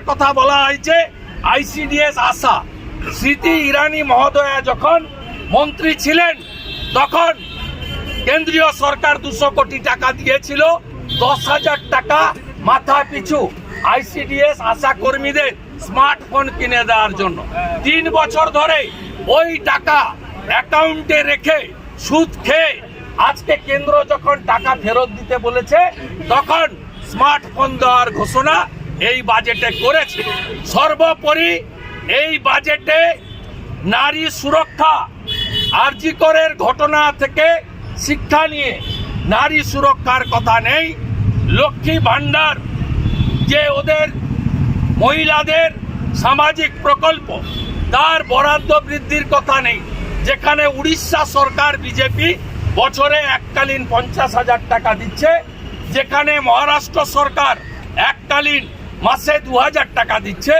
কথা বলা হয়েছে আইসিডিএস আশা। স্মৃতি ইরানি মহোদয়া যখন মন্ত্রী ছিলেন তখন কেন্দ্রীয় সরকার 200 কোটি টাকা দিয়েছিল 10,000 টাকা মাথা পিছু আইসিডিএস আশা কর্মীদের স্মার্টফোন কিনে দেওয়ার জন্য। 3 বছর ধরে ওই টাকা অ্যাকাউন্টে রেখে সুদ খেয়ে আজকে কেন্দ্র যখন টাকা ফেরত দিতে বলেছে তখন স্মার্টফোন দেওয়ার ঘোষণা এই বাজেটে করেছে। সর্বোপরি এই বাজেটে নারী সুরক্ষা, আরজি করের ঘটনা থেকে শিক্ষা নিয়ে নারী সুরক্ষার কথা নেই। লক্ষ্মী ভান্ডার যে ওদের মহিলাদের সামাজিক প্রকল্প তার বরাদ্দ বৃদ্ধির কথা নেই। যেখানে উড়িষ্যা সরকার বিজেপি বছরে এককালীন 50,000 টাকা দিচ্ছে, যেখানে মহারাষ্ট্র সরকার এককালীন মাসে 2,000 টাকা দিচ্ছে।